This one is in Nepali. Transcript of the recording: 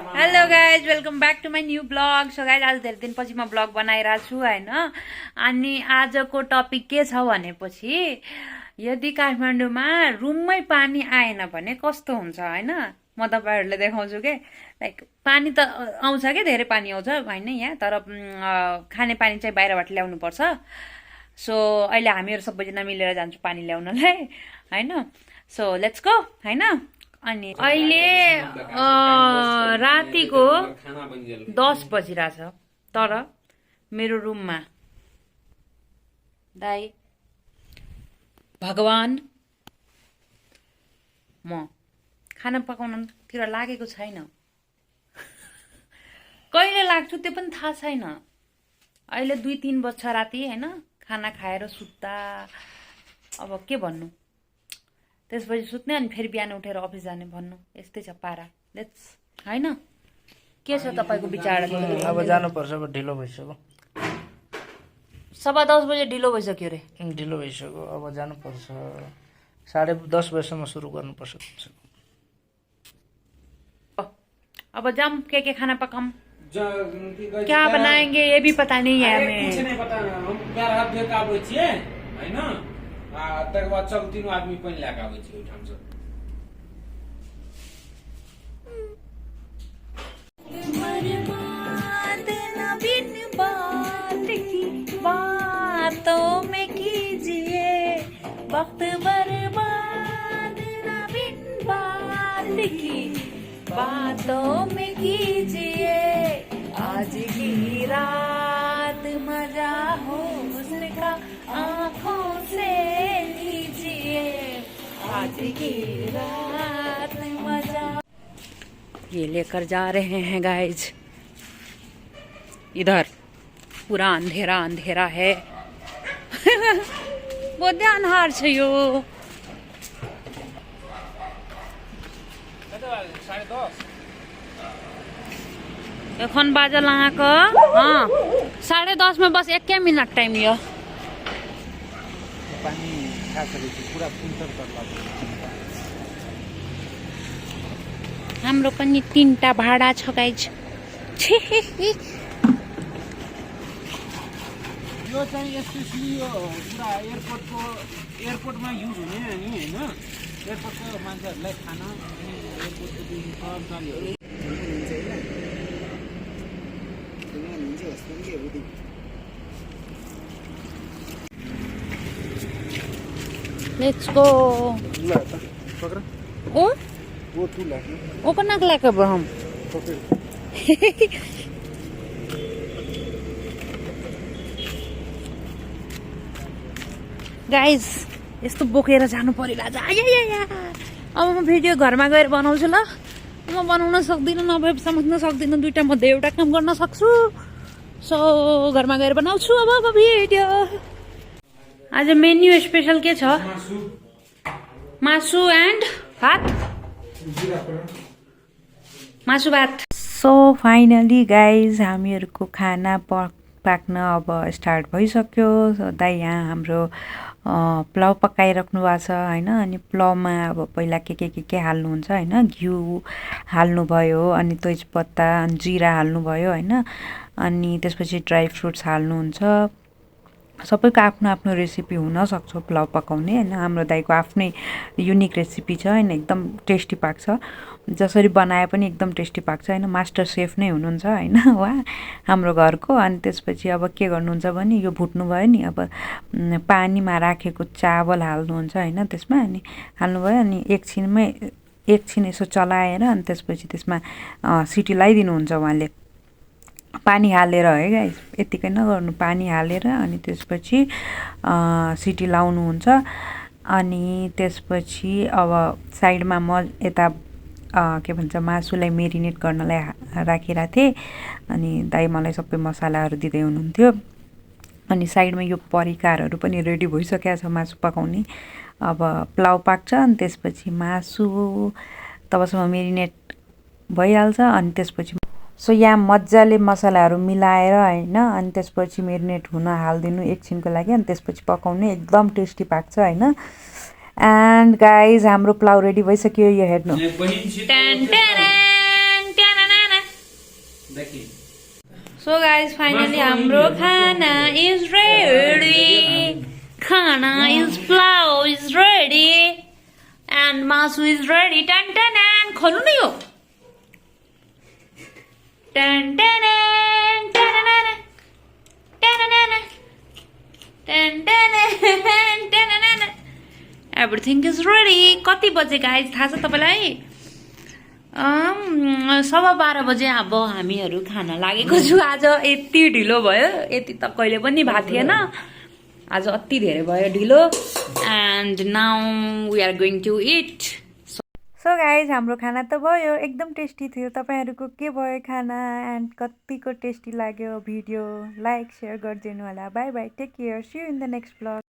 Hello guys welcome back to my new blog. So guys आज धेरै दिनपछि म ब्लग बनाइरहेको छु होइन। अनि आजको टपिक के छ भनेपछि यदि काठमाडौँमा रुममै पानी आएन भने कस्तो हुन्छ होइन, म तपाईँहरूले देखाउँछु के। लाइक पानी त आउँछ क्या, धेरै पानी आउँछ होइन यहाँ, तर खाने पानी चाहिँ बाहिरबाट ल्याउनु पर्छ। सो अहिले हामीहरू सबैजना मिलेर जान्छौँ पानी ल्याउनलाई होइन। सो लेट्स गो होइन। अनि अहिले रातिको 10 बजिरहेछ, तर मेरो रुममा दाइ भगवान म खाना पकाउनतिर लागेको छैन। कहिले लाग्छु त्यो पनि थाहा छैन। अहिले 2-3 बज्छ राति होइन, खाना खाएर सुत्दा अब के भन्नु, त्यसपछि सुत्ने अनि फेरि बिहान उठेर अफिस जाने भन्नु, यस्तै छ पारा। लेट्स होइन। के छ तपाईँको विचार? अब जानुपर्छ, अब ढिलो भइसक्यो। 10:15 बजे ढिलो भइसक्यो रे। ढिलो भइसक्यो, अब जानुपर्छ। 10:30 बजेसम्म सुरु गर्नुपर्छ। अब जाम, के खाना पकाम, क्या बनाएंगे ये भी पता नहीं है हमें। कुछ नहीं पता, हम प्यार हाथ धोए का आबै छियै हैन। तकर बाद सब तीनों आदमी पानी लए के आबै छियै ओइठाम से। बातों में कीजिए वक्त बर्बाद, ना बिन बात की बातों में कीजिए। आज की रात मजा हो उसका आँखों से लीजिए, आज की रात मजा। ये लेकर जा रहे हैं गाइज, इधर पूरा अंधेरा अंधेरा है। बहुत ध्यानहार छ यो। 10:30 एखन बाजल अहाँके 10:30 में बस 1 मिनट टाइम यो। पानी खा सके छु पूरा फिल्टर करला। हाम्रो पनि 3टा भाडा छ गाइज। यो चाहिँ स्पेशली यो पुरा एयरपोर्टमा युज हुने नि हैन। एयरपोर्टको मान्छेहरूलाई खाना अनि एयरपोर्टको कर्मचारीहरू लेट्स गो। ओ वो तू ला ओ कना लाके हम गाइज यस्तो बोकेर जानु परिरहेछ। अब म भिडियो घरमा गएर बनाउँछु ल। म बनाउन सक्दिनँ, नभए समात्न सक्दिनँ, 2टा मध्ये एउटा काम गर्न सक्छु। सो घरमा गएर बनाउँछु अब भिडियो। आज मेन्यू स्पेशल के छ? मासु एन्ड भात, मासु भात। सो फाइनली गाइज हामीहरूको खाना पाक्न अब स्टार्ट भइसक्यो। सो दाइ यहाँ हाम्रो पुलाउ पकाइराख्नु भएको छ होइन। अनि पुलाउमा अब पहिला के हाल्नुहुन्छ होइन। घिउ हाल्नुभयो, अनि तेजपत्ता अनि जिरा हाल्नुभयो होइन। अनि त्यसपछि ड्राई फ्रुट्स हाल्नुहुन्छ। सबैको आफ्नो आफ्नो रेसिपी हुनसक्छ पुलाउ पकाउने होइन। हाम्रो दाइको आफ्नै युनिक रेसिपी छ होइन, एकदम टेस्टी पाक्छ। जसरी बनाए पनि एकदम टेस्टी पाक्छ होइन। मास्टर सेफ नै हुनुहुन्छ होइन उहाँ हाम्रो घरको। अनि त्यसपछि अब के गर्नुहुन्छ भने यो भुट्नु भयो नि, अब पानीमा राखेको चावल हाल्नुहुन्छ होइन त्यसमा। अनि हाल्नुभयो, अनि एकछिन यसो चलाएर अनि त्यसपछि त्यसमा सिटी लगाइदिनुहुन्छ उहाँले, पानी हालेर है गाइस। यतिकै नगर्नु, पानी हालेर अनि त्यसपछि सिटी लाउनुहुन्छ। अनि त्यसपछि अब साइडमा म यता के भन्छ मासुलाई मेरिनेट गर्नलाई राखिरहेको थिएँ। अनि दाइ मलाई सबै मसलाहरू दिँदै हुनुहुन्थ्यो। अनि साइडमा यो परिकारहरू पनि रेडी भइसकेको छ मासु पकाउने। अब पुलाउ पाक्छ, अनि त्यसपछि मासु तबसम्म मेरिनेट भइहाल्छ। अनि त्यसपछि सो यहाँ मजाले मसलाहरू मिलाएर होइन, अनि त्यसपछि मेरिनेट हुन हालिदिनु एकछिनको लागि। अनि त्यसपछि पकाउने, एकदम टेस्टी पाक्छ होइन। एन्ड गाइज हाम्रो पुलाउ रेडी भइसक्यो, यो हेर्नु। So guys, finally हाम्रो खाना is ready. Khana is pulao is ready. And masu is ready. Tan tan tan. खोल्नु न यो. Tan tan tan tan tan tan tan. Everything is ready. कति बजे guys थाहा छ तपाईलाई? 12:15 बजे अब हामीहरू खान लागेको छु। आज यति ढिलो भयो, यति त कहिले पनि भएको थिएन। आज अति धेरै भयो ढिलो। And now we are going to eat. So guys हाम्रो खाना त भयो, एकदम टेस्टी थियो। तपाईहरुको के भयो खाना एन्ड कतिको टेस्टी लाग्यो? भिडियो लाइक शेयर गरिदिनु होला। Bye bye, take care, see you in the next blog.